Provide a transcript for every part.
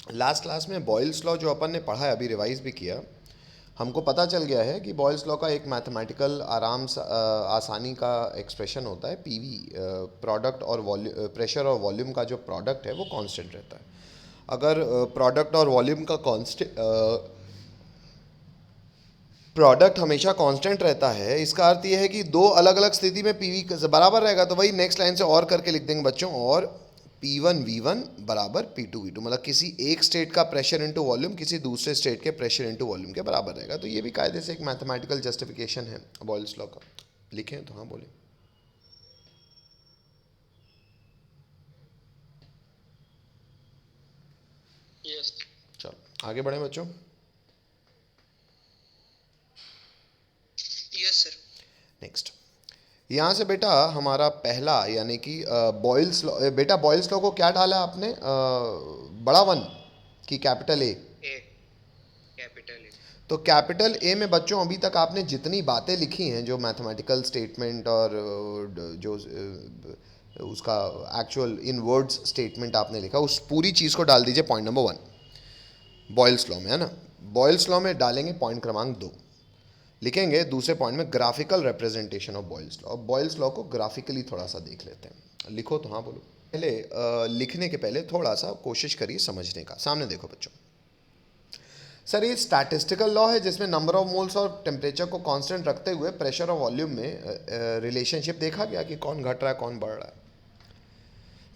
Last class में Boyle's law जो अपन ने पढ़ा है, अभी रिवाइज भी किया, हमको पता चल गया है कि बॉयल्स लॉ का एक मैथमेटिकल आसानी का एक्सप्रेशन होता है, पीवी, प्रोडक्ट और वॉल्यूम, प्रेशर और वॉल्यूम का जो प्रोडक्ट है वो कांस्टेंट रहता है। अगर प्रोडक्ट और वॉल्यूम का प्रोडक्ट हमेशा कांस्टेंट रहता है, इसका अर्थ यह है कि दो अलग अलग स्थिति में पीवी बराबर रहेगा। तो वही नेक्स्ट लाइन से और करके लिख देंगे बच्चों, और P1 V1 बराबर P2 V2, मतलब किसी एक स्टेट का प्रेशर इनटू वॉल्यूम किसी दूसरे स्टेट के प्रेशर इनटू वॉल्यूम के बराबर रहेगा। तो ये भी कायदे से एक मैथमेटिकल जस्टिफिकेशन है बॉयल्स लॉ का। लिखें तो हाँ बोले। यस। चलो आगे बढ़े बच्चों। Yes sir. नेक्स्ट, यहाँ से बेटा हमारा पहला यानी कि बॉयल्स लॉ, बेटा बॉयल्स लॉ को क्या डाला आपने, बड़ा वन कि capital A? A, capital A. तो कैपिटल ए में बच्चों अभी तक आपने जितनी बातें लिखी हैं, जो मैथमेटिकल स्टेटमेंट और जो उसका एक्चुअल इन वर्ड्स स्टेटमेंट आपने लिखा, उस पूरी चीज़ को डाल दीजिए पॉइंट नंबर 1 बॉयल्स लॉ में, है ना। बॉयल्स लॉ में डालेंगे पॉइंट क्रमांक 2, लिखेंगे दूसरे पॉइंट में graphical representation of Boyle's law. अब बॉयल्स लॉ को ग्राफिकली थोड़ा सा देख लेते हैं। लिखो तो हाँ बोलो। पहले लिखने के पहले थोड़ा सा कोशिश करिए समझने का। सामने देखो बच्चों, सर ये स्टैटिस्टिकल लॉ है जिसमें नंबर ऑफ मोल्स और टेम्परेचर को कांस्टेंट रखते हुए प्रेशर और वॉल्यूम में रिलेशनशिप देखा गया कि कौन घट रहा है कौन बढ़ रहा है।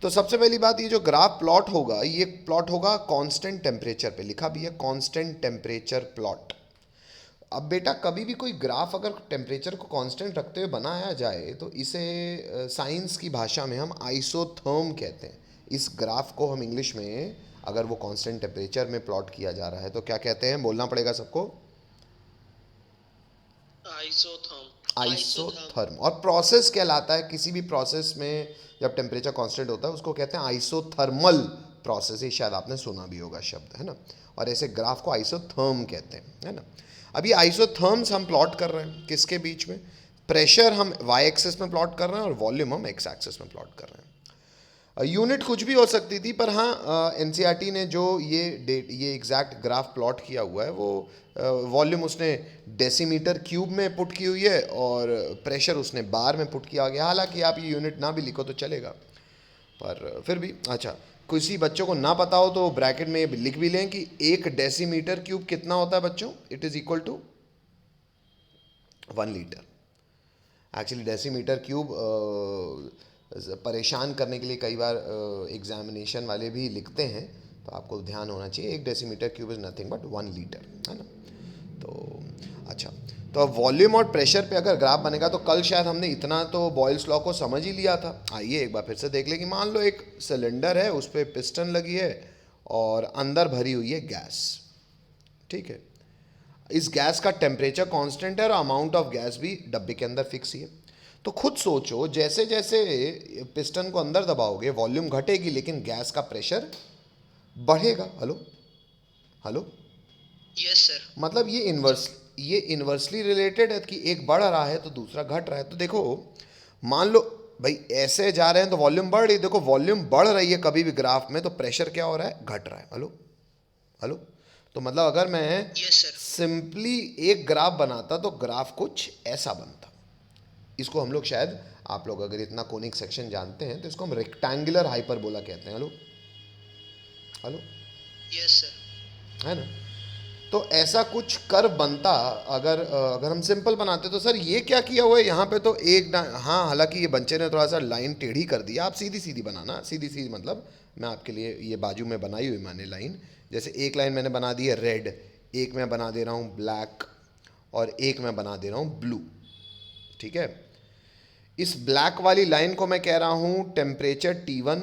तो सबसे पहली बात, ये जो ग्राफ प्लॉट होगा, ये प्लॉट होगा कांस्टेंट टेम्परेचर पे, लिखा भी है कांस्टेंट टेम्परेचर प्लॉट। अब बेटा कभी भी कोई ग्राफ अगर टेम्परेचर को कांस्टेंट रखते हुए बनाया जाए तो इसे साइंस की भाषा में हम आइसोथर्म कहते हैं। इस ग्राफ को हम इंग्लिश में, अगर वो कांस्टेंट टेम्परेचर में प्लॉट किया जा रहा है तो क्या कहते हैं, बोलना पड़ेगा सबको, आइसोथर्म। आइसोथर्म। और प्रोसेस कहलाता है, किसी भी प्रोसेस में जब टेम्परेचर कांस्टेंट होता है उसको कहते हैं आइसोथर्मल प्रोसेस। ये शायद आपने सुना भी होगा शब्द, है ना। और ऐसे ग्राफ को आइसोथर्म कहते हैं, है ना। अब ये आइसोथर्म्स हम प्लॉट कर रहे हैं किसके बीच में, प्रेशर हम वाई एक्सिस में प्लॉट कर रहे हैं और वॉल्यूम हम एक्स एक्सिस में प्लॉट कर रहे हैं। यूनिट कुछ भी हो सकती थी, पर हाँ एनसीईआरटी ने जो ये एग्जैक्ट ग्राफ प्लॉट किया हुआ है वो वॉल्यूम उसने डेसीमीटर क्यूब में पुट की हुई है और प्रेशर उसने बार में पुट किया गया। हालांकि आप ये यूनिट ना भी लिखो तो चलेगा, पर फिर भी अच्छा, किसी बच्चों को ना पता हो तो ब्रैकेट में ये लिख भी लें कि 1 डेसीमीटर क्यूब कितना होता है बच्चों, it is equal to 1 litre. Actually decimetre cube परेशान करने के लिए कई बार एग्जामिनेशन वाले भी लिखते हैं, तो आपको ध्यान होना चाहिए 1 decimetre cube is nothing but 1 litre, है ना। तो अच्छा, तो अब वॉल्यूम और प्रेशर पे अगर ग्राफ बनेगा तो कल शायद हमने इतना तो बॉयल्स लॉ को समझ ही लिया था। आइए एक बार फिर से देख लें कि मान लो एक सिलेंडर है, उस पर पिस्टन लगी है और अंदर भरी हुई है गैस, ठीक है। इस गैस का टेम्परेचर कांस्टेंट है और अमाउंट ऑफ गैस भी डब्बे के अंदर फिक्स ही है। तो खुद सोचो, जैसे जैसे पिस्टन को अंदर दबाओगे वॉल्यूम घटेगी लेकिन गैस का प्रेशर बढ़ेगा। Hello hello, yes sir. मतलब ये इन्वर्सली रिलेटेड है कि एक बढ़ रहा है तो दूसरा घट रहा है। तो देखो मान लो भाई ऐसे जा रहे हैं तो वॉल्यूम बढ़ रही है, देखो वॉल्यूम बढ़ रही है कभी भी ग्राफ में तो प्रेशर क्या हो रहा है, घट रहा है। हेलो हेलो, तो मतलब अगर मैं यस सर। सिंपली एक ग्राफ बनाता तो ग्राफ कुछ ऐसा बनता। इसको हम लोग शायद, आप लोग अगर इतना कोनिक सेक्शन जानते हैं तो इसको हम रेक्टेंगुलर हाइपरबोला कहते हैं। Hello hello, yes sir. है ना। तो ऐसा कुछ कर्व बनता अगर हम सिंपल बनाते। तो सर ये क्या किया हुआ है यहाँ पे, तो हाँ हालांकि ये बच्चे ने थोड़ा सा लाइन टेढ़ी कर दी। आप सीधी सीधी बनाना, सीधी सीधी मतलब मैं आपके लिए ये बाजू में बनाई हुई मैंने लाइन, जैसे एक लाइन मैंने बना दी है रेड, एक मैं बना दे रहा हूँ ब्लैक और एक मैं बना दे रहा हूँ ब्लू, ठीक है। इस ब्लैक वाली लाइन को मैं कह रहा हूँ टेम्परेचर T1।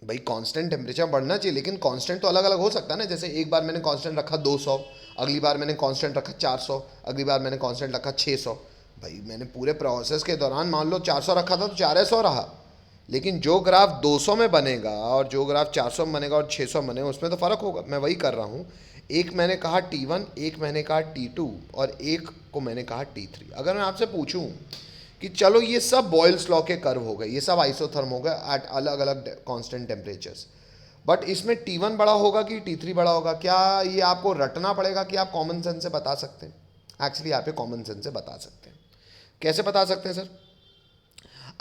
भाई कांस्टेंट टेम्परेचर बढ़ना चाहिए लेकिन कांस्टेंट तो अलग अलग हो सकता है ना। जैसे एक बार मैंने कांस्टेंट रखा 200, अगली बार मैंने कांस्टेंट रखा 400, अगली बार मैंने कांस्टेंट रखा 600। भाई मैंने पूरे प्रोसेस के दौरान मान लो 400 रखा था तो 400 रहा, लेकिन जो ग्राफ 200 में बनेगा और जो ग्राफ 400 में बनेगा और 600 में बनेगा उसमें तो फ़र्क होगा। मैं वही कर रहा हूँ, एक मैंने कहा T1, एक मैंने कहा T2 और एक को मैंने कहा T3। अगर मैं आपसे पूछूं कि चलो ये सब बॉयल्स लॉ के कर्व हो गए, ये सब आइसोथर्म हो गए एट अलग अलग कांस्टेंट टेम्परेचर्स, बट इसमें T1 बड़ा होगा कि T3 बड़ा होगा, क्या ये आपको रटना पड़ेगा कि आप कॉमन सेंस से बता सकते हैं? एक्चुअली आप ये कॉमन सेंस से बता सकते हैं। कैसे बता सकते हैं सर?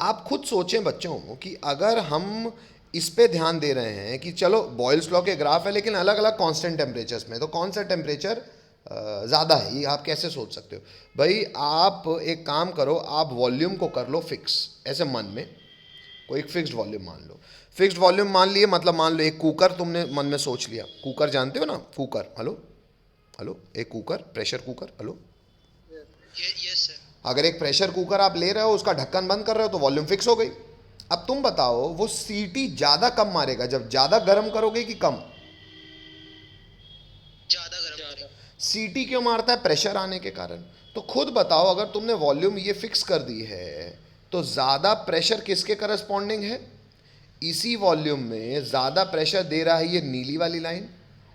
आप खुद सोचें बच्चों कि अगर हम इस पे ध्यान दे रहे हैं कि चलो बॉयल्स लॉ के ग्राफ है लेकिन अलग अलग कांस्टेंट टेम्परेचर्स में, तो कौन सा टेम्परेचर ज़्यादा है, ये आप कैसे सोच सकते हो? भाई आप एक काम करो, आप वॉल्यूम को कर लो फिक्स, ऐसे मन में कोई एक फिक्स्ड वॉल्यूम मान लो। फिक्स्ड वॉल्यूम मान लिए, मतलब मान लो एक कुकर तुमने मन में सोच लिया। कुकर जानते हो ना, कुकर, हेलो हेलो, एक cooker, pressure cooker, hello. Yes sir. अगर एक प्रेशर कुकर आप ले रहे हो, उसका ढक्कन बंद कर रहे हो, तो वॉल्यूम फिक्स हो गई। अब तुम बताओ वो सीटी ज़्यादा कम मारेगा जब ज़्यादा गर्म करोगे कि कम? ज्यादा गर्म। सीटी क्यों मारता है? प्रेशर आने के कारण। तो खुद बताओ, अगर तुमने वॉल्यूम ये फिक्स कर दी है तो ज़्यादा प्रेशर किसके करस्पॉन्डिंग है? इसी वॉल्यूम में ज़्यादा प्रेशर दे रहा है ये नीली वाली लाइन,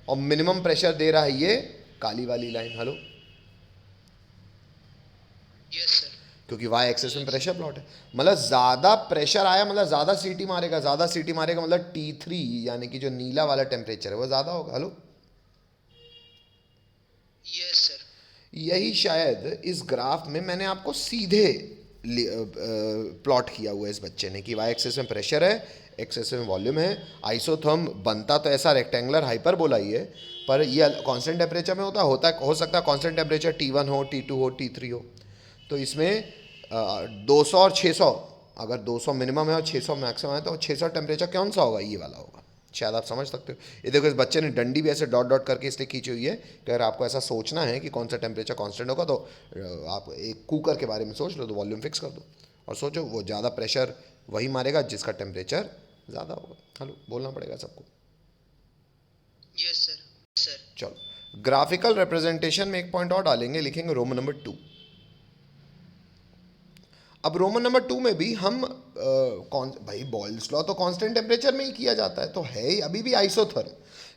और मिनिमम प्रेशर दे रहा है ये काली वाली लाइन। Hello, yes sir. क्योंकि वाई एक्सेस में प्रेशर प्लॉट है। मतलब ज़्यादा प्रेशर आया मतलब ज़्यादा सीटी मारेगा, ज़्यादा सीटी मारेगा मतलब T3 यानी कि जो नीला वाला टेम्परेचर है वो ज़्यादा होगा। Hello, yes sir. यही शायद इस ग्राफ में मैंने आपको सीधे प्लॉट किया हुआ है इस बच्चे ने, कि वाई एक्सेस में प्रेशर है, एक्सेस में वॉल्यूम है। आइसोथर्म बनता तो ऐसा रेक्टेंगुलर हाइपरबोला ही है, पर ये कांस्टेंट टेम्परेचर में होता है, हो सकता है कांस्टेंट टेम्परेचर T1 हो, T2 हो, T3 हो। तो इसमें 200 और 600, अगर 200 मिनिमम है और 600 मैक्सिमम है, तो 600 टेम्परेचर कौन सा होगा? ये वाला होगा। शायद आप समझ सकते हो। ये देखो, इस बच्चे ने डंडी भी ऐसे डॉट डॉट करके इसलिए खींची हुई है कि अगर आपको ऐसा सोचना है कि कौन सा टेम्परेचर कांस्टेंट होगा, तो आप एक कुकर के बारे में सोच लो, तो वॉल्यूम फिक्स कर दो और सोचो वो ज़्यादा प्रेशर वही मारेगा जिसका टेम्परेचर ज़्यादा होगा। हेलो, बोलना पड़ेगा सबको। Yes sir. सर। चलो, ग्राफिकल रिप्रेजेंटेशन में एक पॉइंट और डालेंगे, लिखेंगे रोमन नंबर 2। अब रोमन नंबर 2 में भी हम कौन, भाई बॉयल्स लॉ तो कांस्टेंट टेम्परेचर में ही किया जाता है, तो है ही अभी भी आइसोथर्म,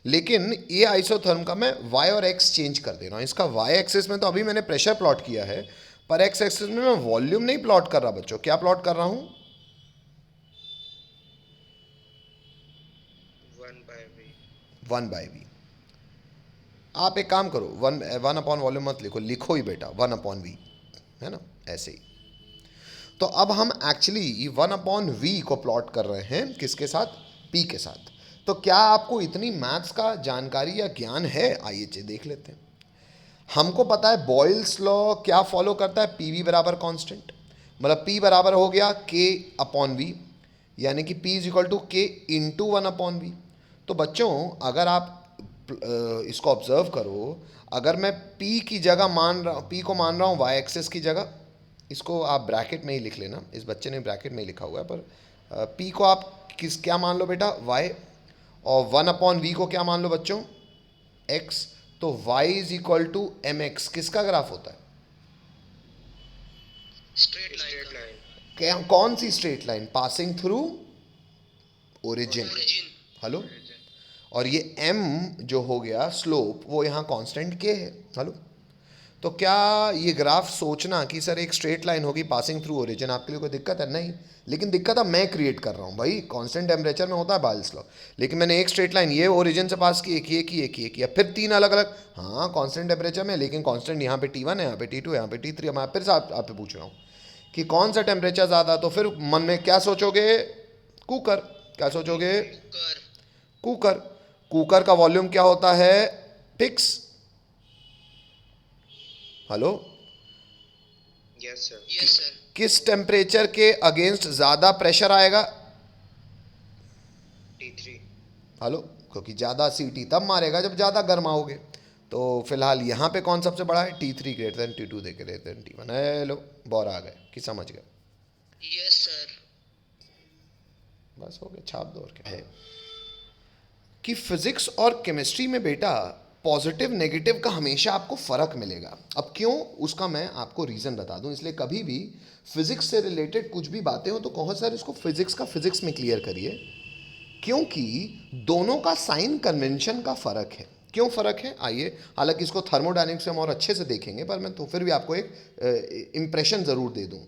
लेकिन ये आइसोथर्म का मैं वाई और एक्स चेंज कर दे रहा हूँ। इसका वाई एक्सिस में तो अभी मैंने प्रेशर प्लॉट किया है, पर एक्स एक्सिस में मैं वॉल्यूम नहीं प्लॉट कर रहा बच्चों। क्या प्लॉट कर रहा हूँ? 1/v। 1/v। आप एक काम करो, वन अपॉन वॉल्यूम मत लिखो, लिखो ही बेटा 1/v, है ना, ऐसे ही। तो अब हम एक्चुअली 1/v को प्लॉट कर रहे हैं किसके साथ? p के साथ। तो क्या आपको इतनी मैथ्स का जानकारी या ज्ञान है? आइए देख लेते हैं। हमको पता है बॉयल्स लॉ क्या फॉलो करता है, पी वी बराबर कॉन्स्टेंट, मतलब p बराबर हो गया k/v, यानी कि p is equal to k into 1/v। तो बच्चों अगर आप इसको ऑब्जर्व करो, अगर मैं p की जगह मान रहा हूँ, p को मान रहा हूँ y एक्सेस की जगह, इसको आप ब्रैकेट में ही लिख लेना, इस बच्चे ने ब्रैकेट में ही लिखा हुआ है, पर p को आप क्या मान लो बेटा? y, और 1/v को क्या मान लो बच्चों? x। तो y is equal to mx किसका ग्राफ होता है? Straight line. क्या, कौन सी straight line? Passing through origin. Hello, और ये m जो हो गया स्लोप, वो यहाँ कांस्टेंट k है। हेलो, तो क्या ये ग्राफ सोचना कि सर एक स्ट्रेट लाइन होगी पासिंग थ्रू ओरिजिन आपके लिए कोई दिक्कत है? नहीं, लेकिन दिक्कत है मैं क्रिएट कर रहा हूँ। भाई कांस्टेंट टेम्परेचर में होता है बॉयल्स लॉ, लेकिन मैंने एक स्ट्रेट लाइन ये ओरिजिन से पास की, एक ये की, एक ये किया, फिर 3 अलग अलग, हाँ कांस्टेंट टेम्परेचर में, लेकिन कांस्टेंट यहाँ पे T1 है, यहाँ पे T2 है, यहाँ पे T3। मैं फिर से आप पे पूछ रहा हूँ कि कौन सा टेम्परेचर ज़्यादा, तो फिर मन में क्या सोचोगे? कुकर। क्या सोचोगे? कुकर। कुकर का वॉल्यूम क्या होता है? Fix. Hello, yes sir. Yes sir. किस टेम्परेचर के अगेंस्ट ज़्यादा प्रेशर आएगा? T3। हेलो, क्योंकि ज़्यादा सीटी तब मारेगा जब ज़्यादा गर्माओगे। तो फिलहाल यहाँ पे कौन सबसे बड़ा है? T3 ग्रेटर देन T2 दे ग्रेटर देन T1। हेलो, बौर आ गए कि समझ गए? Yes sir. बस हो गया, छाप दो और क्या है कि फिजिक्स और केमिस्ट्री में बेटा पॉजिटिव नेगेटिव का हमेशा आपको फ़र्क मिलेगा। अब क्यों, उसका मैं आपको रीज़न बता दूं। इसलिए कभी भी फिजिक्स से रिलेटेड कुछ भी बातें हो तो कहो सर इसको फिजिक्स का फिजिक्स में क्लियर करिए, क्योंकि दोनों का साइन कन्वेंशन का फ़र्क है। क्यों फ़र्क है? आइए, हालांकि इसको थर्मोडायनेमिक्स से हम और अच्छे से देखेंगे, पर मैं तो फिर भी आपको एक इम्प्रेशन ज़रूर दे दूँ।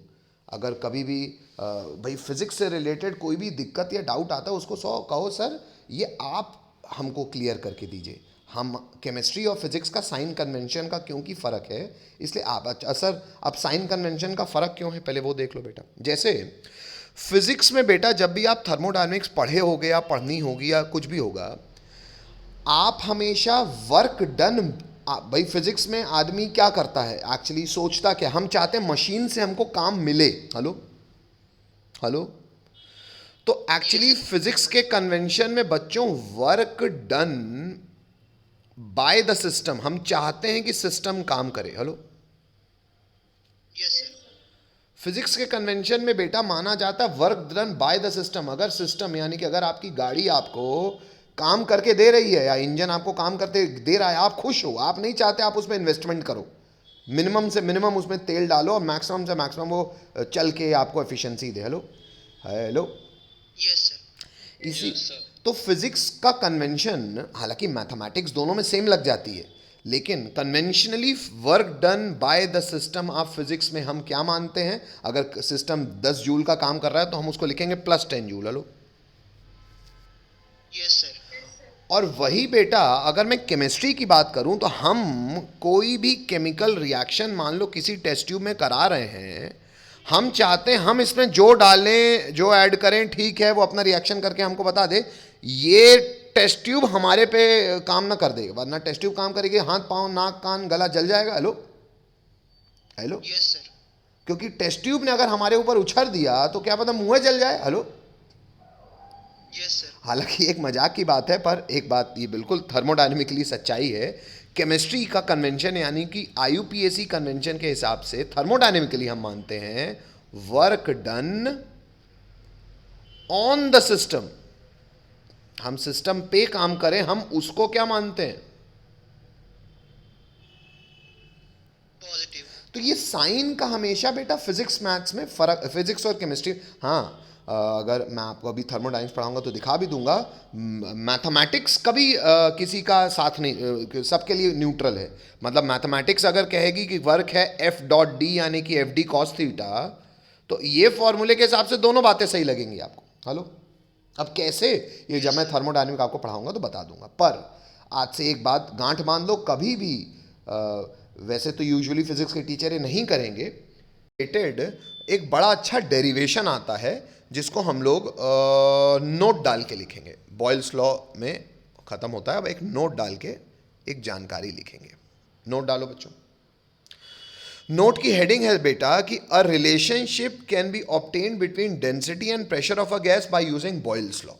अगर कभी भी भाई फिज़िक्स से रिलेटेड कोई भी दिक्कत या डाउट आता है, उसको कहो सर ये आप हमको क्लियर करके दीजिए, हम केमिस्ट्री और फिजिक्स का साइन कन्वेंशन का क्योंकि फ़र्क है, इसलिए आप अच्छा सर अब साइन कन्वेंशन का फ़र्क क्यों है पहले वो देख लो बेटा। जैसे फिजिक्स में बेटा जब भी आप थर्मोडायनेमिक्स पढ़े होगे या पढ़नी होगी या कुछ भी होगा, आप हमेशा वर्क डन, भाई फिजिक्स में आदमी क्या करता है एक्चुअली, सोचता क्या, हम चाहते हैं मशीन से हमको काम मिले। हेलो हेलो, तो एक्चुअली फिजिक्स के कन्वेंशन में बच्चों work done by the system, हम चाहते हैं कि सिस्टम काम करे। Hello, yes sir. फिजिक्स के कन्वेंशन में बेटा माना जाता है work done by the system. अगर सिस्टम यानी कि अगर आपकी गाड़ी आपको काम करके दे रही है या इंजन आपको काम करते दे रहा है, आप खुश हो, आप नहीं चाहते आप उसमें इन्वेस्टमेंट करो, मिनिमम से मिनिमम उसमें तेल डालो और मैक्सिमम से मैक्सिमम वो चल के आपको एफिशिएंसी दे। Hello hello, yes sir. इसी तो फिजिक्स का कन्वेंशन, हालांकि मैथमेटिक्स दोनों में सेम लग जाती है, लेकिन conventionally work done by the system of physics में हम क्या मानते हैं, अगर सिस्टम 10 जूल का काम कर रहा है तो हम उसको लिखेंगे plus 10 joule. Hello, yes sir. और वही बेटा अगर मैं केमिस्ट्री की बात करूं तो हम कोई भी केमिकल रिएक्शन मान लो किसी टेस्ट ट्यूब में करा रहे हैं, हम चाहते हैं हम इसमें जो डालें जो ऐड करें ठीक है, वो अपना रिएक्शन करके हमको बता दे, ये टेस्ट ट्यूब हमारे पे काम ना कर देगा, वरना टेस्ट ट्यूब काम करेगी हाथ पांव नाक कान गला जल जाएगा। Hello hello, yes sir. क्योंकि टेस्ट ट्यूब ने अगर हमारे ऊपर उछल दिया तो क्या पता मुंह जल जाए। Hello, yes sir. हालांकि एक मजाक की बात है, पर एक बात ये बिल्कुल थर्मोडायनेमिकली सच्चाई है, केमिस्ट्री का कन्वेंशन यानी कि आईयूपीएसी कन्वेंशन के हिसाब से थर्मोडायनेमिकली हम मानते हैं work done on the system, हम सिस्टम पे काम करें, हम उसको क्या मानते हैं, पॉजिटिव। तो ये साइन का हमेशा बेटा फिजिक्स मैथ्स में फर्क, फिजिक्स और केमिस्ट्री, हाँ अगर मैं आपको अभी थर्मोडायनेमिक्स पढ़ाऊंगा तो दिखा भी दूंगा, मैथमेटिक्स कभी किसी का साथ नहीं, सबके लिए न्यूट्रल है। मतलब मैथमेटिक्स अगर कहेगी कि वर्क है एफ डॉट डी यानी कि एफ डी कॉस थीटा, तो ये फॉर्मूले के हिसाब से दोनों बातें सही लगेंगी आपको। हेलो, अब कैसे, ये जब मैं थर्मोडायनेमिक आपको पढ़ाऊंगा तो बता दूंगा, पर आज से एक बात गांठ बांध लो, कभी भी वैसे तो यूजुअली फिजिक्स के टीचर ये नहीं करेंगे, एक बड़ा अच्छा डेरिवेशन आता है जिसको हम लोग नोट डाल के लिखेंगे, बॉयल्स लॉ में ख़त्म होता है, अब एक नोट डाल के एक जानकारी लिखेंगे। नोट डालो बच्चों, नोट की हेडिंग है बेटा कि a relationship can be obtained between density and pressure of a gas by using Boyle's law.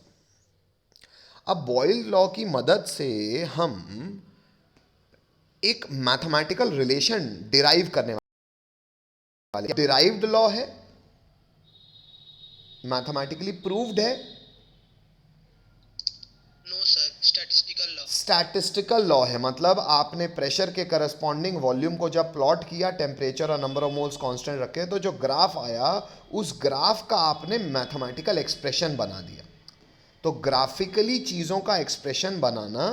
अब बॉयल लॉ की मदद से हम एक मैथमेटिकल रिलेशन डिराइव करने वाले, डिराइव्ड लॉ है, मैथमेटिकली प्रूव्ड है, no sir, statistical law. Statistical law है, मतलब आपने प्रेशर के करस्पॉन्डिंग वॉल्यूम को जब प्लॉट किया, टेम्परेचर और नंबर ऑफ मोल्स कांस्टेंट रखे, तो जो ग्राफ आया उस ग्राफ का आपने मैथमेटिकल एक्सप्रेशन बना दिया। तो ग्राफिकली चीज़ों का expression banana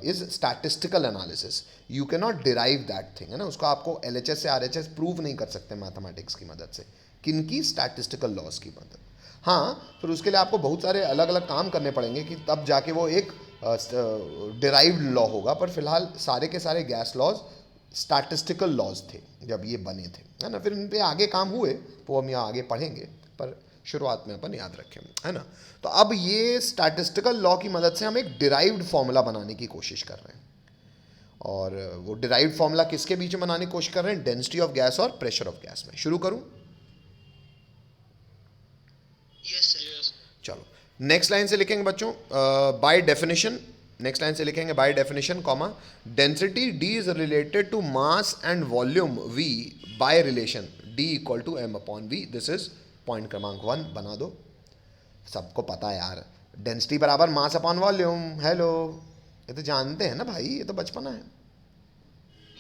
is statistical analysis, you can not derive that thing, है ना, उसको आपको एलएचएस से आरएचएस प्रूव नहीं कर सकते मैथमेटिक्स की मदद से, किनकी, स्टैटिस्टिकल लॉज की मदद। हाँ, फिर उसके लिए आपको बहुत सारे अलग अलग काम करने पड़ेंगे कि तब जाके वो एक डिराइव्ड लॉ होगा, पर फिलहाल सारे के सारे गैस लॉज स्टैटिस्टिकल लॉज थे जब ये बने थे, है ना, फिर इन पे आगे काम हुए वो हम यहाँ आगे पढ़ेंगे, पर शुरुआत में अपन याद रखें, है ना। तो अब ये स्टैटिस्टिकल लॉ की मदद से हम एक डिराइव्ड फॉर्मूला बनाने की कोशिश कर रहे हैं, और वो डिराइव्ड फॉर्मूला किसके बीच में बनाने की कोशिश कर रहे हैं, डेंसिटी ऑफ गैस और प्रेशर ऑफ गैस में। शुरू करूं, यस सर। चलो नेक्स्ट लाइन से लिखेंगे बच्चों, बाय डेफिनेशन, नेक्स्ट लाइन से लिखेंगे by definition comma, density D is related to mass and volume V by relation D equal to M upon V, this is point क्रमांक 1 बना दो। सबको पता है यार, डेंसिटी बराबर मास अपॉन वॉल्यूम। हेलो, ये तो जानते हैं ना भाई, ये तो बचपना है।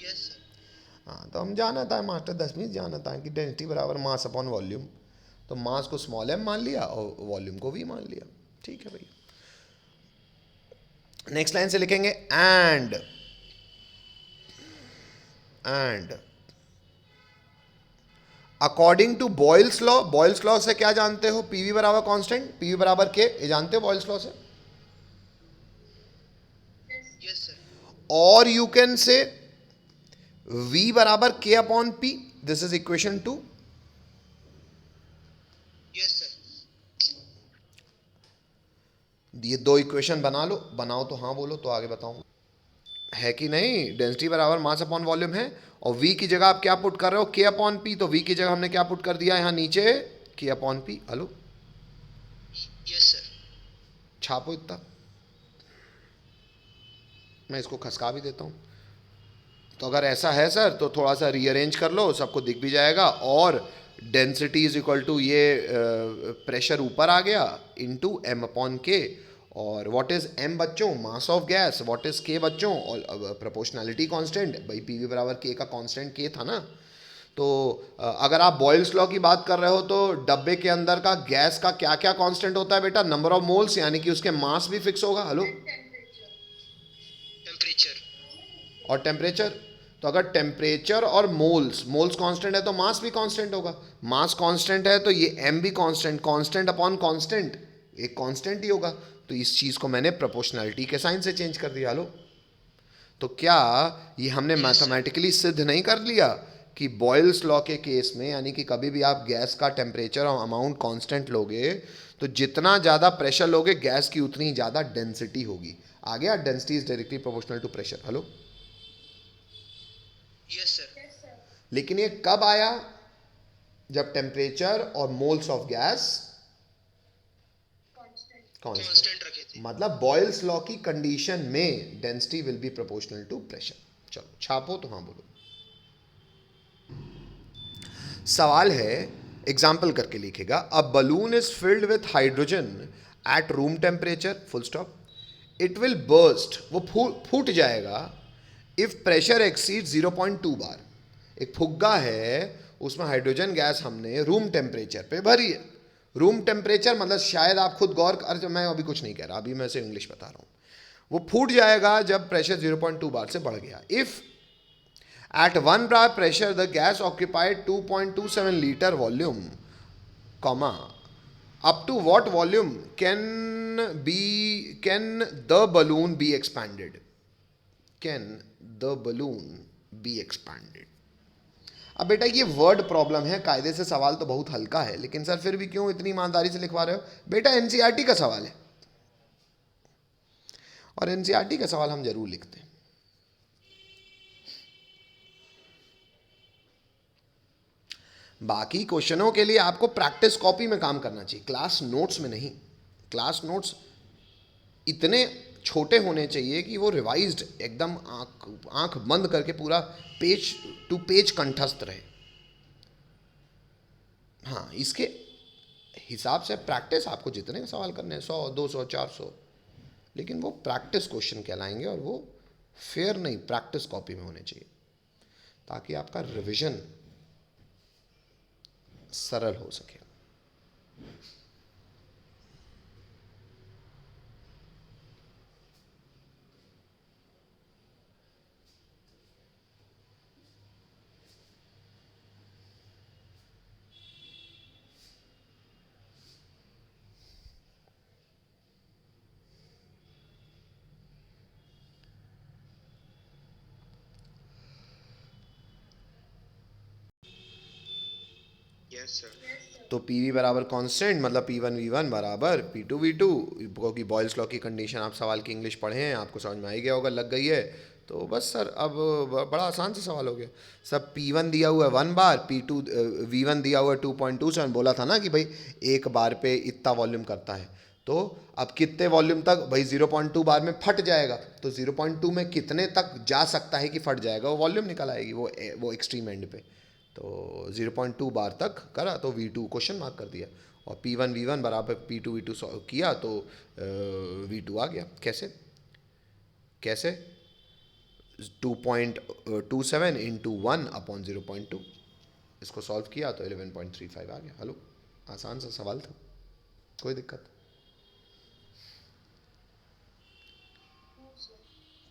Yes sir. हाँ, तो हम जाना था मास्टर 10वीं जाना था कि डेंसिटी बराबर मास अपॉन वॉल्यूम, तो मास को स्मॉल एम मान लिया और वॉल्यूम को वी मान लिया, ठीक है भाई। नेक्स्ट लाइन से लिखेंगे and according to Boyle's law से क्या जानते हो, पीवी बराबर कांस्टेंट, पीवी बराबर के, ये जानते हो बॉयल्स लॉ से, और यू कैन से v बराबर k upon p, this is equation 2. Yes, sir. ये दो इक्वेशन बना लो, बनाओ तो हाँ बोलो तो आगे बताऊंगा. है कि नहीं? डेंसिटी बराबर मास अपॉन वॉल्यूम है, और v की जगह आप क्या पुट कर रहे हो? k upon p. तो v की जगह हमने क्या पुट कर दिया यहाँ नीचे? k upon p. Hello, Yes, sir. छापो इतना, मैं इसको खसका भी देता हूँ. तो अगर ऐसा है सर तो थोड़ा सा रीअरेंज कर लो, सबको दिख भी जाएगा. और डेंसिटी इज इक्वल टू ये प्रेशर ऊपर आ गया इनटू m अपॉन के. और व्हाट इज m बच्चों? मास of gas. What is k बच्चों? और प्रोपोर्शनैलिटी कांस्टेंट. भाई pv बराबर k का कांस्टेंट k था ना. तो अगर आप बॉयल्स लॉ की बात कर रहे हो तो डब्बे के अंदर का गैस का क्या क्या कांस्टेंट होता है बेटा? नंबर ऑफ मोल्स, यानी कि उसके मास भी फिक्स होगा. Hello, Temperature. और टेम्परेचर. तो अगर टेम्परेचर और मोल्स, मोल्स कांस्टेंट है तो मास भी कांस्टेंट होगा. मास कांस्टेंट है तो ये m भी कांस्टेंट, कांस्टेंट अपॉन कांस्टेंट एक कांस्टेंट ही होगा. तो इस चीज को मैंने प्रोपोर्शनैलिटी के साइन से चेंज कर दिया. हेलो, तो क्या ये हमने मैथमेटिकली सिद्ध नहीं कर लिया कि बॉयल्स लॉ के केस में, यानी कि कभी भी आप गैस का टेम्परेचर और अमाउंट कांस्टेंट लोगे तो जितना ज़्यादा प्रेशर लोगे गैस की उतनी ही ज़्यादा डेंसिटी होगी. आ गया? Density is directly proportional to pressure. Hello, Yes, sir. लेकिन ये कब आया? जब टेम्परेचर और moles of gas constant. Constant रखे थे. मतलब बॉयल्स लॉ की कंडीशन में density will be proportional to pressure. चलो छापो तो हाँ बोलो. सवाल है, एग्जाम्पल करके लिखेगा. A balloon is filled with hydrogen at room temperature, full stop. It will burst, वो फूट जाएगा, इफ प्रेशर एक्सीड 0.2 बार. एक फुग्गा है, उसमें हाइड्रोजन गैस हमने रूम टेम्परेचर पे भरी है. रूम टेम्परेचर मतलब शायद आप खुद गौर कर, मैं अभी कुछ नहीं कह रहा, अभी मैं सिर्फ इंग्लिश बता रहा हूँ. वो फूट जाएगा जब प्रेशर 0.2 बार से बढ़ गया. If at 1 bar pressure the gas occupied 2.27 liter volume, comma, up to what volume can the balloon be expanded? Can the balloon be expanded? अब बेटा ये वर्ड प्रॉब्लम है, कायदे से सवाल तो बहुत हल्का है, लेकिन सर फिर भी क्यों इतनी ईमानदारी से लिखवा रहे हो? बेटा एनसीईआरटी का सवाल है, और एनसीईआरटी का सवाल हम जरूर लिखते हैं. बाकी क्वेश्चनों के लिए आपको प्रैक्टिस कॉपी में काम करना चाहिए, क्लास नोट्स में नहीं. क्लास नोट्स इतने छोटे होने चाहिए कि वो रिवाइज्ड एकदम आंख बंद करके पूरा पेज टू पेज कंठस्थ रहे. हाँ, इसके हिसाब से प्रैक्टिस आपको जितने सवाल करने हैं, 100, 200, 400, लेकिन वो प्रैक्टिस क्वेश्चन कहलाएंगे, और वो फेयर नहीं, प्रैक्टिस कॉपी में होने चाहिए, ताकि आपका रिविजन सरल हो सके. Yes, sir. तो पी वी बराबर कांस्टेंट मतलब पी वन वी वन बराबर पी टू वी टू, क्योंकि बॉयल्स लॉ की कंडीशन आप सवाल की इंग्लिश पढ़े हैं, आपको समझ में आ ही गया होगा, लग गई है. तो बस सर अब बड़ा आसान सा सवाल हो गया. सब पी वन दिया हुआ है 1 बार, पी टू वी वन दिया हुआ है 2.27. बोला था ना कि भाई एक बार पे इतना वॉल्यूम करता है. तो अब कितने वॉल्यूम तक? भाई 0.2 बार में फट जाएगा, तो 0.2 में कितने तक जा सकता है कि फट जाएगा, वो वॉल्यूम निकल आएगी वो एक्सट्रीम एंड पे. तो 0.2 बार तक करा तो V2 क्वेश्चन मार्क कर दिया, और P1 V1 बराबर P2 V2 किया तो V2 आ गया. कैसे कैसे 2.27 इंटू 1 अपॉन 0.2, इसको सॉल्व किया तो 11.35 आ गया. हेलो, आसान सा सवाल था, कोई दिक्कत?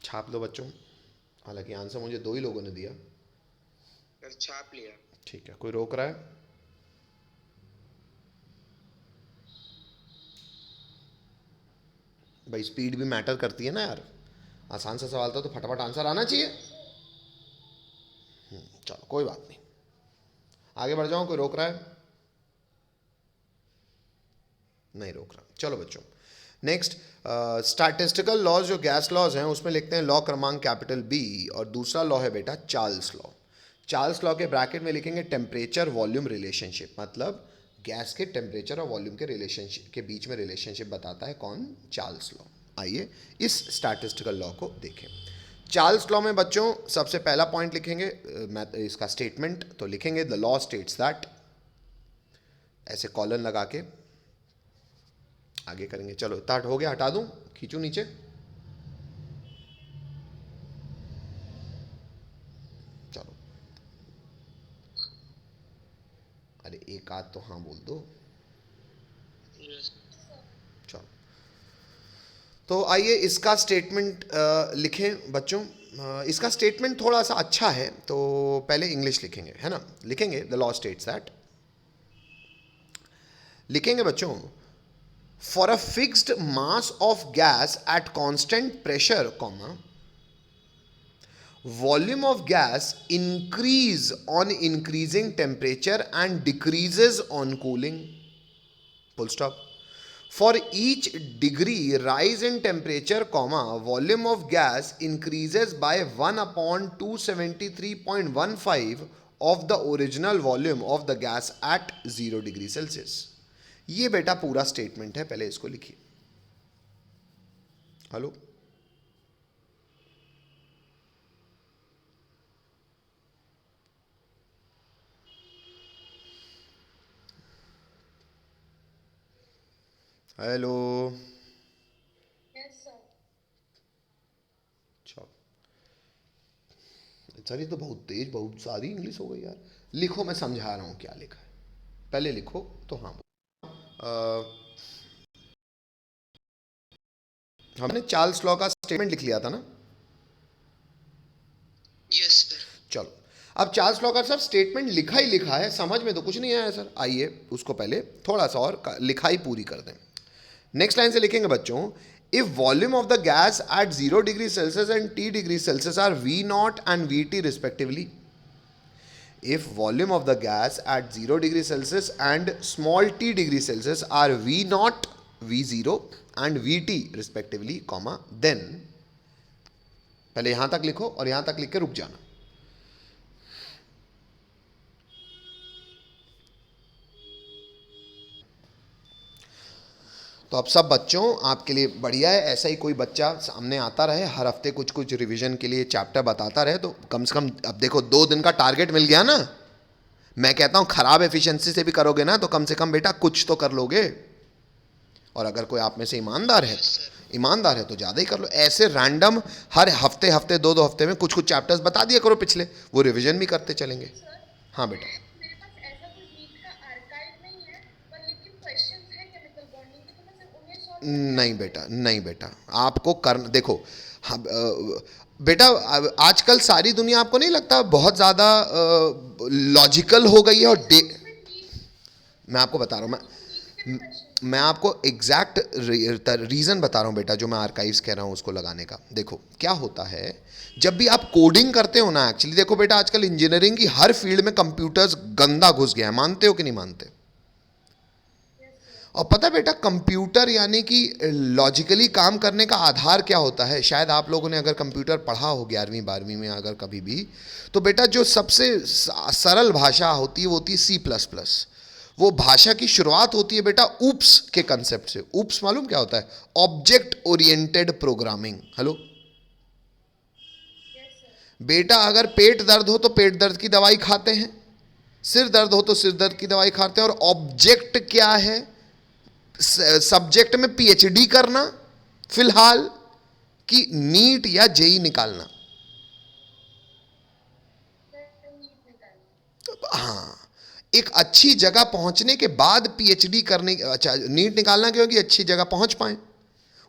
छाप लो बच्चों, हालांकि आंसर मुझे 2 ही लोगों ने दिया. सर छाप लिया. ठीक है, कोई रोक रहा है? भाई स्पीड भी मैटर करती है ना यार, आसान सा सवाल था तो फटाफट आंसर आना चाहिए। चलो कोई बात नहीं, आगे बढ़ जाओ। कोई रोक रहा है? नहीं रोक रहा। चलो बच्चों, नेक्स्ट स्टैटिस्टिकल लॉज जो गैस लॉज हैं उसमें लिखते हैं लॉ क्रमांक कैपिटल बी, और दूसरा लॉ है बेटा चार्ल्स लॉ। चार्ल्स लॉ के ब्रैकेट में लिखेंगे टेम्परेचर वॉल्यूम रिलेशनशिप, मतलब गैस के टेम्परेचर और वॉल्यूम के रिलेशनशिप के बीच में रिलेशनशिप बताता है कौन? Charles law. आइए इस स्टैटिस्टिकल लॉ को देखें। चार्ल्स लॉ में बच्चों सबसे पहला पॉइंट लिखेंगे इसका स्टेटमेंट, तो लिखेंगे द लॉ स्टेट्स दैट, ऐसे कॉलन लगा के आगे करेंगे। चलो इतना हो गया, हटा दूं, खींचूं नीचे। चलो अरे एक आध तो हाँ बोल दो। चलो तो आइए इसका स्टेटमेंट लिखें बच्चों। इसका स्टेटमेंट थोड़ा सा अच्छा है, तो पहले इंग्लिश लिखेंगे, है ना। लिखेंगे द लॉ स्टेट्स दैट, लिखेंगे बच्चों for a fixed mass of gas at constant pressure, comma, volume of gas increase on increasing temperature and decreases on cooling, full stop. For each degree rise in temperature, comma, volume of gas increases by 1 upon 273.15 of the original volume of the gas at 0 degree Celsius. ये बेटा पूरा statement है, पहले इसको लिखिए। Hello, hello, अच्छा sir ये तो बहुत तेज, बहुत सारी इंग्लिश हो गई यार। लिखो, मैं समझा रहा हूं क्या लिखा है, पहले लिखो तो हाँ। हमने चार्ल्स लॉ का स्टेटमेंट लिख लिया था ना? Yes sir. चलो अब चार्ल्स लॉ का सब स्टेटमेंट लिखा ही लिखा है, समझ में तो कुछ नहीं आया सर। आइए उसको पहले थोड़ा सा और लिखाई पूरी कर दें। नेक्स्ट लाइन से लिखेंगे बच्चों, if volume of the gas at 0 degree Celsius and T degree Celsius are V0 and VT respectively, if volume of the gas at 0 degree Celsius and small t degree Celsius are V0, V0 and VT respectively, comma, then पहले यहां तक लिखो और यहां तक लिख के रुक जाना। तो अब सब बच्चों आपके लिए बढ़िया है, ऐसा ही कोई बच्चा सामने आता रहे, हर हफ्ते कुछ कुछ रिवीजन के लिए चैप्टर बताता रहे, तो कम से कम अब देखो 2 दिन का टारगेट मिल गया ना। मैं कहता हूं खराब एफिशिएंसी से भी करोगे ना तो कम से कम बेटा कुछ तो कर लोगे। और अगर कोई आप में से ईमानदार है तो ज़्यादा ही कर लो। ऐसे रैंडम हर हफ्ते 2-2 हफ्ते में कुछ कुछ चैप्टर्स बता दिया करो पिछले, वो रिवीजन भी करते चलेंगे। हाँ बेटा, मेरे पास ऐसा कोई नीट का आर्काइव नहीं है, पर लेकिन क्वेश्चंस हैं केमिकल बॉन्डिंग के, तो मैं सिर्फ उन्हें सॉल्व नहीं बेटा आपको करना, देखो हाँ बेटा आजकल सारी दुनिया आपको नहीं लगता बहुत ज़्यादा लॉजिकल हो गई है। और मैं आपको बता रहा हूँ, मैं आपको एग्जैक्ट रीज़न बता रहा हूँ बेटा, जो मैं आर्काइव्स कह रहा हूँ उसको लगाने का। देखो क्या होता है जब भी आप कोडिंग करते हो ना, एक्चुअली देखो बेटा आजकल इंजीनियरिंग की हर फील्ड में कंप्यूटर्स गंदा घुस गया है, मानते हो कि नहीं मानते? और पता है बेटा कंप्यूटर यानी कि लॉजिकली काम करने का आधार क्या होता है? शायद आप लोगों ने अगर कंप्यूटर पढ़ा हो 11वीं 12वीं में अगर कभी भी, तो बेटा जो सबसे सरल भाषा होती है वो होती है C++। वो भाषा की शुरुआत होती है बेटा ऊप्स के कंसेप्ट से। ऊप्स मालूम क्या होता है? Object oriented programming. हेलो बेटा, अगर पेट दर्द हो तो पेट दर्द की दवाई खाते हैं, सिर दर्द हो तो सिर दर्द की दवाई खाते हैं। और ऑब्जेक्ट क्या है? सब्जेक्ट में PhD करना फिलहाल, कि नीट या जेई निकालना। हाँ, एक अच्छी जगह पहुंचने के बाद PhD करने, अच्छा नीट निकालना क्योंकि अच्छी जगह पहुंच पाए,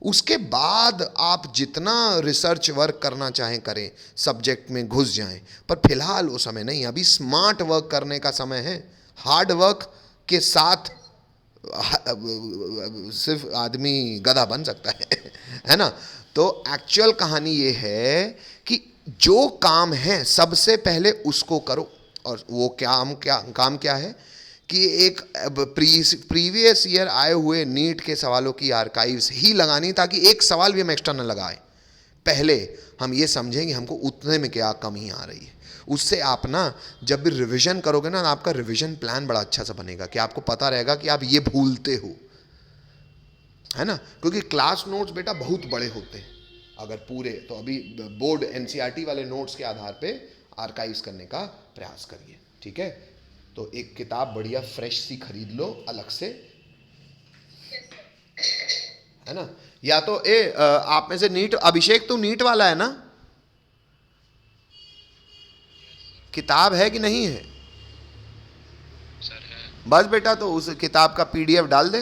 उसके बाद आप जितना रिसर्च वर्क करना चाहें करें, सब्जेक्ट में घुस जाएं। पर फिलहाल वो समय नहीं, अभी स्मार्ट वर्क करने का समय है। हार्ड वर्क के साथ सिर्फ आदमी गधा बन सकता है ना। तो एक्चुअल कहानी ये है कि जो काम है सबसे पहले उसको करो। और वो काम क्या है कि एक प्रीवियस ईयर आए हुए नीट के सवालों की आर्काइव्स ही लगानी, ताकि एक सवाल भी हम एक्स्ट्रा न लगाए। पहले हम ये समझें कि हमको उतने में क्या कमी आ रही है। उससे आप ना जब भी रिवीजन करोगे ना, आपका रिवीजन प्लान बड़ा अच्छा सा बनेगा कि आपको पता रहेगा कि आप ये भूलते हो, है ना। क्योंकि क्लास नोट्स बेटा बहुत बड़े होते हैं अगर पूरे, तो अभी बोर्ड एनसीईआरटी वाले नोट्स के आधार पे आर्काइव्स करने का प्रयास करिए, ठीक है। तो एक किताब बढ़िया फ्रेश सी खरीद लो अलग से, है ना। या तो आप में से नीट, अभिषेक तू नीट वाला है ना, किताब है कि नहीं है? सर है। बस बेटा तो उस किताब का पीडीएफ डाल दे।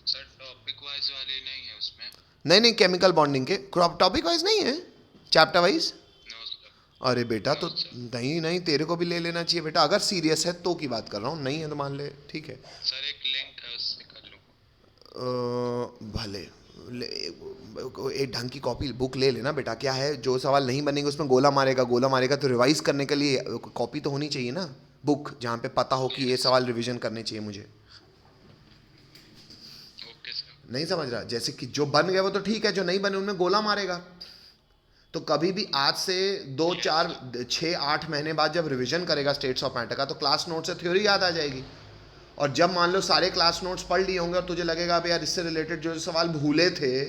सर टॉपिक वाइज वाले नहीं है उसमें। नहीं केमिकल बॉन्डिंग के टॉपिक वाइज नहीं है, चैप्टर वाइज। No sir. अरे बेटा तो नो सर। नहीं तेरे को भी ले लेना चाहिए बेटा, अगर सीरियस है तो की बात कर रहा हूँ, नहीं है तो मान ले, ठीक है। सर एक लिंक है उससे कर लूँगा। भले एक ढंग की कॉपी बुक ले लेना बेटा। क्या है, जो सवाल नहीं बनेंगे उसमें गोला मारेगा तो रिवाइज करने के लिए कॉपी तो होनी चाहिए ना, बुक जहाँ पे पता हो कि ये सवाल रिवीजन करने चाहिए मुझे। Okay sir. नहीं समझ रहा, जैसे कि जो बन गए वो तो ठीक है, जो नहीं बने उनमें गोला मारेगा। तो कभी भी आज से 2 4 6 8 महीने बाद जब रिवीजन करेगा स्टेट्स ऑफ मैटर का, तो क्लास नोट से थ्योरी याद आ जाएगी। और जब मान लो सारे क्लास नोट्स पढ़ लिए होंगे और तुझे लगेगा अब यार इससे रिलेटेड जो सवाल भूले थे,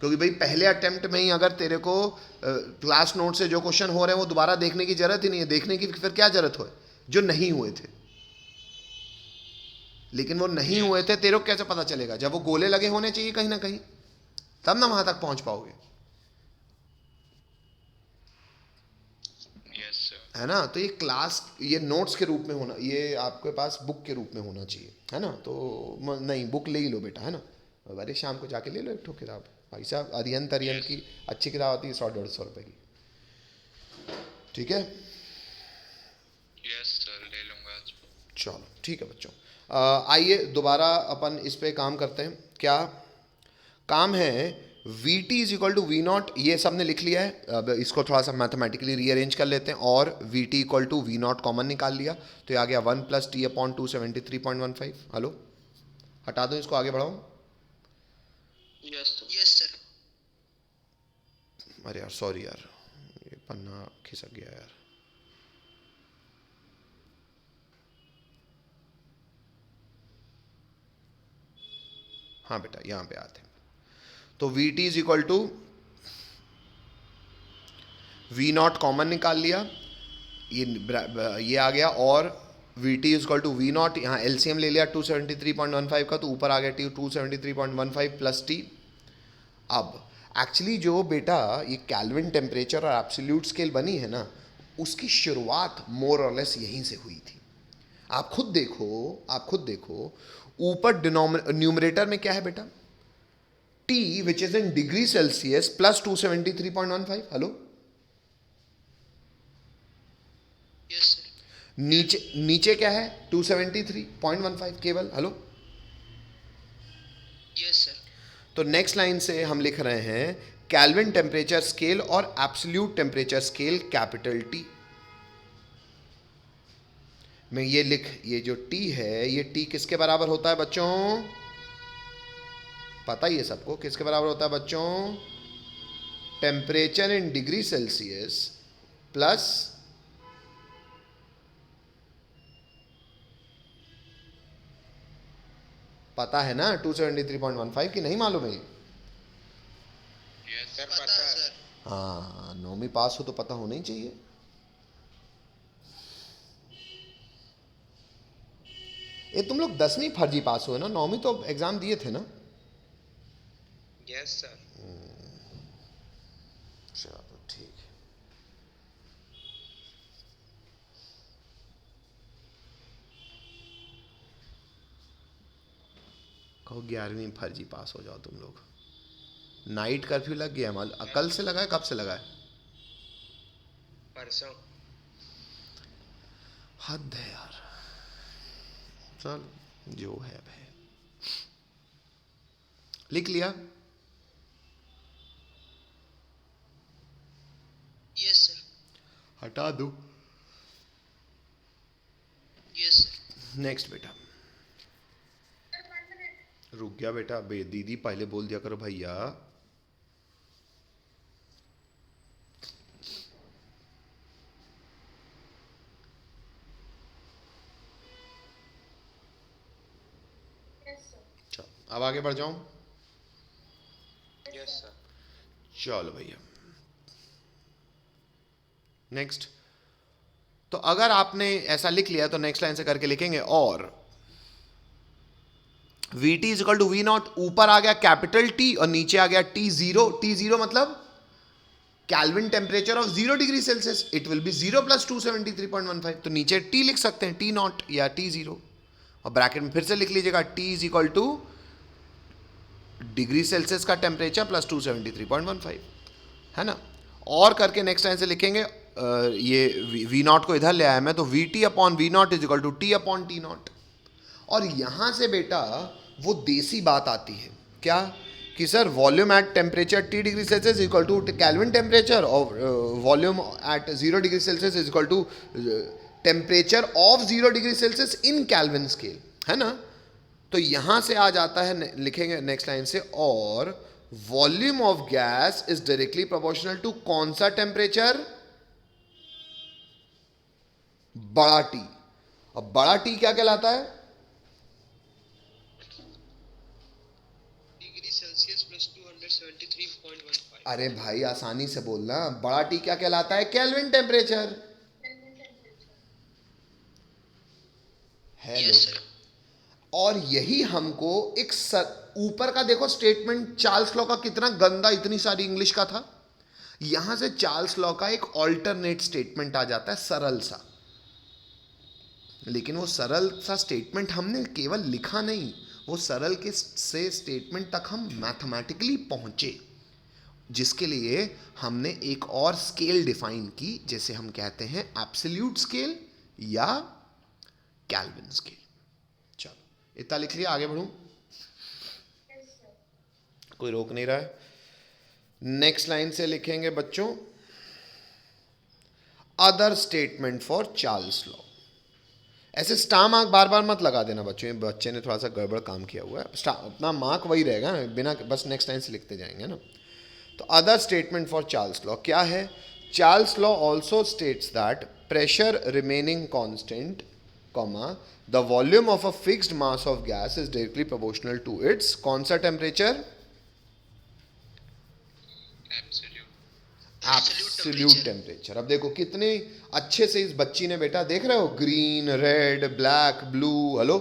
क्योंकि भाई पहले अटेम्प्ट में ही अगर तेरे को क्लास नोट से जो क्वेश्चन हो रहे हैं वो दोबारा देखने की जरूरत ही नहीं है, देखने की फिर क्या जरूरत हो, जो नहीं हुए थे। लेकिन वो नहीं हुए थे, तेरे को कैसे पता चलेगा? जब वो गोले लगे होने चाहिए कहीं ना कहीं, तब ना वहां तक पहुंच पाओगे, यस सर। है ना। तो ये क्लास, ये नोट्स के रूप में होना, ये आपके पास बुक के रूप में होना चाहिए, है ना। तो नहीं, बुक ले ही लो बेटा, है ना। अरे शाम को जाके ले लो एक ठो किताब, भाई साहब अरियंत अरियंत की अच्छी किताब आती है 100 150 रुपए की, ठीक है। यस सर ले लूँगा आज। चलो ठीक है बच्चों, आइए दोबारा अपन इस पे काम करते हैं। क्या काम है? V T is equal to V naught, ये सब ने लिख लिया है। अब इसको थोड़ा सा मैथमेटिकली रीअरेंज कर लेते हैं, और V T equal to V naught common निकाल लिया, तो ये आ गया 1 + t/273.15। हेलो, हटा दो इसको, आगे बढ़ाओ। Yes sir. अरे यार सॉरी यार, ये पन्ना खिसक गया यार। हाँ बेटा यहाँ पे आते हैं। तो V T is equal to V naught common निकाल लिया, ये आ गया, और V T is equal to V naught, यहाँ एलसीएम ले लिया 273.15 का, तो ऊपर आ गया टी 273.15 प्लस टी। अब एक्चुअली जो बेटा ये कैल्विन टेम्परेचर और एब्सोल्यूट स्केल बनी है ना, उसकी शुरुआत मोर और लेस यहीं से हुई थी। आप खुद देखो ऊपर न्यूमरेटर में क्या है बेटा, T which is in degree Celsius plus 273.15। Hello, yes sir. नीचे क्या है 273.15 केवल। Hello, yes sir. तो नेक्स्ट लाइन से हम लिख रहे हैं कैल्विन टेम्परेचर स्केल और absolute temperature scale capital T में ये जो टी है, ये टी किसके बराबर होता है बच्चों? पता ही है सबको किसके बराबर होता है बच्चों? Temperature in degree Celsius plus पता है ना 273.15 की नहीं मालूम है? यस सर पता है सर। हाँ, 9वीं पास हो तो पता होना ही चाहिए। ये तुम लोग 10वीं फर्जी पास हुए ना, 9वीं तो एग्जाम दिए थे ना? Yes sir. चलो ठीक है। कहो 11वीं फर्जी पास हो जाओ तुम लोग। नाइट कर्फ्यू लग गया मालूम, कल से लगा है, कब से लगा है? परसों। हद है यार, चल जो है भाई। लिख लिया? Yes sir. हटा दो। Yes sir. नेक्स्ट बेटा। रुक गया बेटा, दीदी पहले बोल दिया करो भैया। चलो अब आगे बढ़ जाऊं? Yes sir. चलो भैया नेक्स्ट। तो अगर आपने ऐसा लिख लिया तो नेक्स्ट लाइन से करके लिखेंगे, और V T is equal to V naught, ऊपर आ गया कैपिटल टी और नीचे आ गया टी जीरो। टी जीरो मतलब Kelvin temperature of 0 degree Celsius, it will be 0 plus 273.15। तो नीचे टी लिख सकते हैं, टी नॉट या टी जीरो, और ब्रैकेट में फिर से लिख लीजिएगा T is equal to degree Celsius का टेम्परेचर प्लस 273.15, है ना। और करके नेक्स्ट लाइन से लिखेंगे, ये वी नॉट को इधर ले आया मैं, तो V T upon V naught is equal to T upon T naught. और यहां से बेटा वो देसी बात आती है, क्या कि sir volume at temperature T degree Celsius equal to Kelvin temperature, और volume at 0 degree Celsius is equal to temperature of 0 degree Celsius in Kelvin scale, है ना। तो यहां से आ जाता है, लिखेंगे नेक्स्ट लाइन से, और volume of gas is directly proportional to कौन सा टेम्परेचर? बड़ा टी। अब बड़ा टी क्या कहलाता है? Degree Celsius plus 273.15। अरे भाई आसानी से बोलना, बड़ा टी क्या कहलाता है? Kelvin temperature. Hello. Yes sir. और यही हमको एक ऊपर का देखो स्टेटमेंट चार्ल्स लॉ का कितना गंदा, इतनी सारी इंग्लिश का था, यहां से चार्ल्स लॉ का एक ऑल्टरनेट स्टेटमेंट आ जाता है, सरल सा। लेकिन वो सरल सा स्टेटमेंट हमने केवल लिखा नहीं, वो सरल के से स्टेटमेंट तक हम मैथमेटिकली पहुंचे, जिसके लिए हमने एक और स्केल डिफाइन की, जैसे हम कहते हैं एब्सोल्यूट स्केल या कैल्विन स्केल। चलो इतना लिख लिया, आगे बढ़ूं? कोई रोक नहीं रहा है। नेक्स्ट लाइन से लिखेंगे बच्चों, other statement for Charles law. ऐसे स्टार मार्क बार बार मत लगा देना बच्चों, ये बच्चे ने थोड़ा सा गड़बड़ काम किया हुआ है, अपना मार्क वही रहेगा ना, बिना बस नेक्स्ट लाइन से लिखते जाएंगे ना। तो other statement for Charles law क्या है? Charles law also states that pressure remaining constant, comma the volume of a fixed mass of gas is directly proportional to its कौन सा टेम्परेचर? Absolute temperature. अब देखो कितने अच्छे से इस बच्ची ने, बेटा देख रहे हो, green, red, black, blue, hello.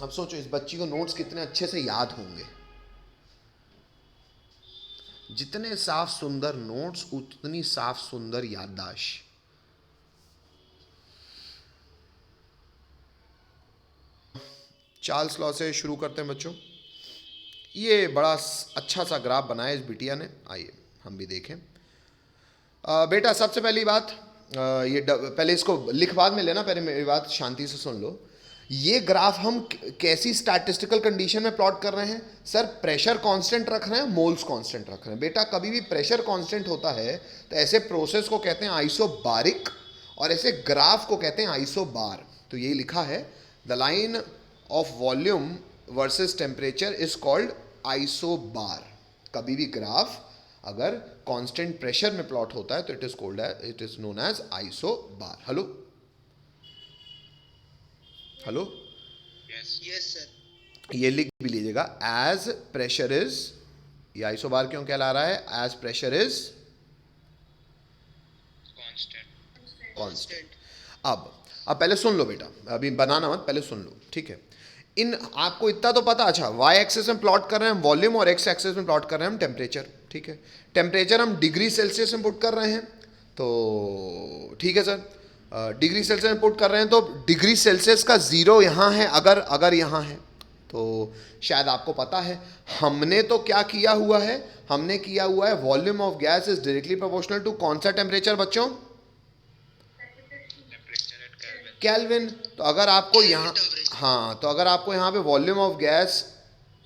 अब सोचो इस बच्ची को नोट्स कितने अच्छे से याद होंगे। जितने साफ सुंदर नोट्स उतनी साफ सुंदर याददाश्त। चार्ल्स लॉ से शुरू करते हैं बच्चों। ये बड़ा अच्छा सा ग्राफ बनाया इस बिटिया ने, आइए हम भी देखें। बेटा सबसे पहली बात, पहले इसको लिख बाद में लेना, पहले मेरी बात शांति से सुन लो। ये ग्राफ हम कैसी स्टैटिस्टिकल कंडीशन में प्लॉट कर रहे हैं? सर प्रेशर कांस्टेंट रख रहे हैं, मोल्स कांस्टेंट रख रहे हैं। बेटा कभी भी प्रेशर कांस्टेंट होता है तो ऐसे प्रोसेस को कहते हैं आइसोबारिक, और ऐसे ग्राफ को कहते हैं आइसोबार। तो यही लिखा है, the line of volume versus temperature is called isobar. कभी भी ग्राफ अगर कांस्टेंट प्रेशर में प्लॉट होता है तो it is known as isobar. Hello hello, yes sir. ये लिख भी लीजिएगा, एज प्रेशर इज, ये आइसोबार क्यों कहला रहा है? As pressure is constant. अब पहले सुन लो बेटा, अभी बनाना मत, पहले सुन लो, ठीक है। इन आपको इतना तो पता, अच्छा वाई एक्सेस में प्लॉट कर रहे हैं वॉल्यूम और एक्स एक्सेस में प्लॉट कर रहे हैं हम टेम्परेचर, ठीक है। टेम्परेचर हम डिग्री सेल्सियस में पुट कर रहे हैं, तो ठीक है सर, डिग्री सेल्सियस में पुट कर रहे हैं तो डिग्री सेल्सियस का जीरो यहाँ है, अगर यहाँ है तो शायद आपको पता है हमने तो क्या किया हुआ है, हमने किया हुआ है volume of gas is directly proportional to कौन सा टेम्परेचर बच्चों? केल्विन। तो अगर आपको यहाँ, हाँ, तो अगर आपको यहाँ पे वॉल्यूम ऑफ गैस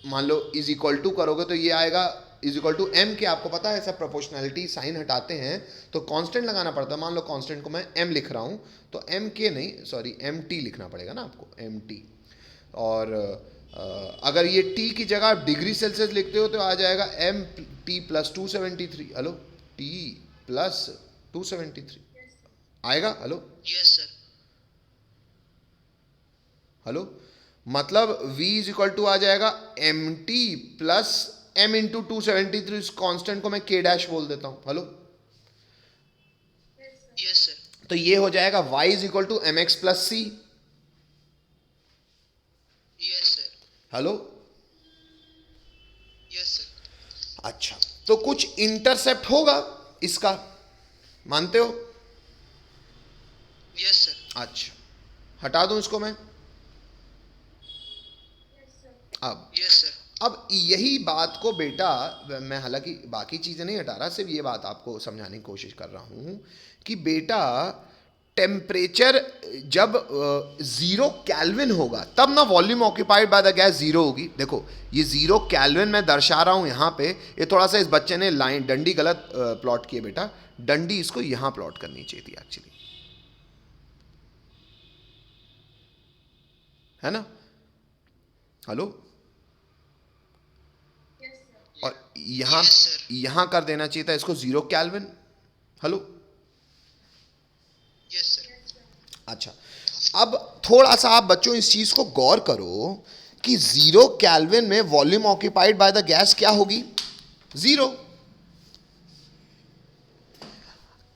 मान लो इज इक्वल टू करोगे तो ये आएगा इज इक्वल टू एम के। आपको पता है सब प्रोपोर्शनैलिटी साइन हटाते हैं तो कांस्टेंट लगाना पड़ता है। मान लो कांस्टेंट को मैं एम लिख रहा हूँ तो एम के नहीं, सॉरी, एम टी लिखना पड़ेगा ना आपको, एम टी। और अगर ये टी की जगह आप डिग्री सेल्सियस लिखते हो तो आ जाएगा M T plus 273। Hello, T plus 273 आएगा। Hello, yes sir. हेलो, मतलब V इज इक्वल टू आ जाएगा M T plus M into 273। इस कांस्टेंट को मैं के डैश बोल देता हूं। Hello, yes sir. तो ये हो जाएगा Y is equal to M X plus C. Yes sir. Hello, yes sir. अच्छा, तो कुछ इंटरसेप्ट होगा इसका, मानते हो? Yes sir. अच्छा, हटा दूं इसको मैं अब। Yes sir. अब यही बात को बेटा, मैं हालांकि बाकी चीज़ें नहीं हटा रहा, सिर्फ ये बात आपको समझाने की कोशिश कर रहा हूँ कि बेटा टेम्परेचर जब 0 केल्विन होगा तब ना volume occupied by the gas 0 होगी। देखो ये 0 केल्विन मैं दर्शा रहा हूँ यहाँ पे, ये थोड़ा सा इस बच्चे ने लाइन डंडी गलत प्लॉट की है बेटा। डंडी इसको यहाँ प्लॉट करनी चाहिए थी एक्चुअली, है ना? हेलो, और यहाँ Yes, sir. यहाँ कर देना चाहिए था इसको 0 केल्विन। Hello, yes sir. अच्छा, अब थोड़ा सा आप बच्चों इस चीज को गौर करो कि 0 केल्विन में volume occupied by the gas क्या होगी? 0।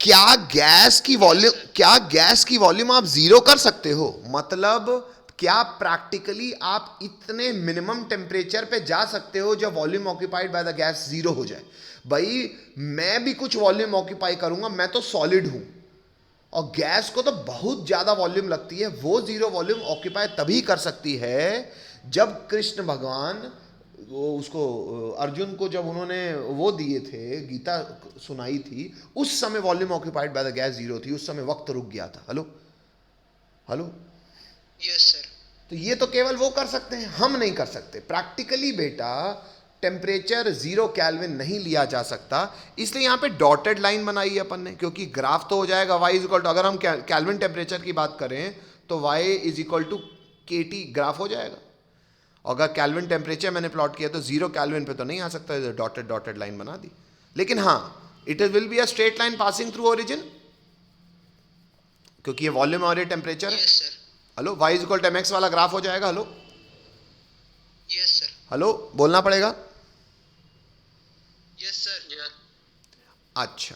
क्या गैस की वॉल्यूम आप 0 कर सकते हो? मतलब क्या प्रैक्टिकली आप इतने मिनिमम टेम्परेचर पे जा सकते हो जब volume occupied by the gas 0 हो जाए? भाई मैं भी कुछ वॉल्यूम ऑक्यूपाई करूंगा, मैं तो सॉलिड हूं और गैस को तो बहुत ज्यादा वॉल्यूम लगती है। वो 0 वॉल्यूम ऑक्यूपाई तभी कर सकती है जब कृष्ण भगवान वो उसको अर्जुन को जब उन्होंने वो दिए थे, गीता सुनाई थी, उस समय volume occupied by the gas 0 थी, उस समय वक्त रुक गया था। Hello, hello, yes sir. तो ये तो केवल वो कर सकते हैं, हम नहीं कर सकते। प्रैक्टिकली बेटा टेम्परेचर 0 केल्विन नहीं लिया जा सकता, इसलिए यहाँ पे डॉटेड लाइन बनाई है अपन ने, क्योंकि ग्राफ तो हो जाएगा y इज इक्वल टू, अगर हम केल्विन टेम्परेचर की बात करें तो y इज इक्वल टू के टी ग्राफ हो जाएगा। अगर केल्विन टेम्परेचर मैंने प्लॉट किया तो 0 केल्विन पे तो नहीं आ सकता, डॉटेड लाइन बना दी। लेकिन हाँ, it will be a straight line passing through origin, क्योंकि ये वॉल्यूम और ये टेम्परेचर है। Yes sir. Hello, y is equal to mx वाला ग्राफ हो जाएगा। Hello, yes sir. हेलो, बोलना पड़ेगा। Yes sir. अच्छा,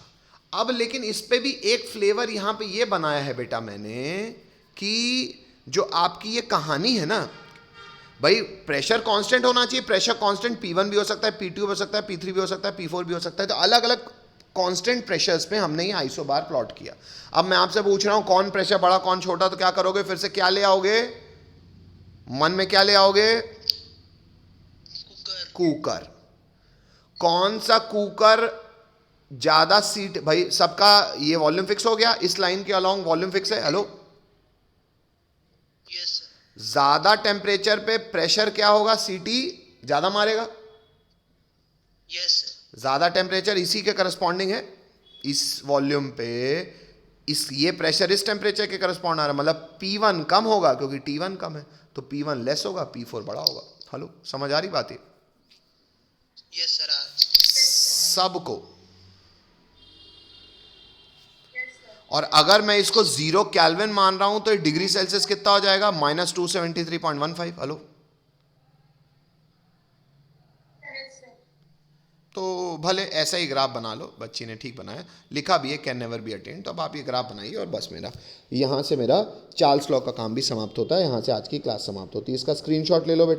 अब लेकिन इस पे भी एक फ्लेवर यहाँ पे ये बनाया है बेटा मैंने कि जो आपकी ये कहानी है ना भाई, प्रेशर कांस्टेंट होना चाहिए। प्रेशर कांस्टेंट P1 भी हो सकता है, P2 भी हो सकता है, P3 भी हो सकता है, P4 भी हो सकता है। तो अलग अलग कांस्टेंट प्रेशर्स पे हमने ये आइसोबार प्लॉट किया। अब मैं आपसे पूछ रहा हूं कौन प्रेशर बड़ा कौन छोटा, तो क्या करोगे? फिर से क्या ले आओगे मन में? क्या ले आओगे? कुकर। कौन सा कुकर ज्यादा सीट? भाई सबका ये वॉल्यूम फिक्स हो गया, इस लाइन के अलोंग वॉल्यूम फिक्स है। Hello, yes sir. ज्यादा टेम्परेचर पे प्रेशर क्या होगा? सीटी ज्यादा मारेगा। Yes sir. ज्यादा टेम्परेचर इसी के करस्पॉन्डिंग है, इस वॉल्यूम पे इस ये प्रेशर इस टेम्परेचर के करस्पॉन्ड आ रहा है, मतलब P1 कम होगा क्योंकि T1 कम है, तो P1 लेस होगा, P4 बड़ा होगा। हेलो, समझ आ रही बात है यस सर। सबको? और अगर मैं इसको 0 केल्विन मान रहा हूं तो डिग्री सेल्सियस कितना हो जाएगा? -273.15। हेलो, तो भले ऐसा ही ग्राफ बना लो, बच्ची ने ठीक बनाया, लिखा भी है कैन नेवर बी अटेन्ड। तो अब आप ये ग्राफ बनाइए और बस मेरा यहाँ से मेरा चार्ल्स लॉ का काम भी समाप्त होता है, यहाँ से आज की क्लास समाप्त होती है। इसका स्क्रीनशॉट ले लो बेटा।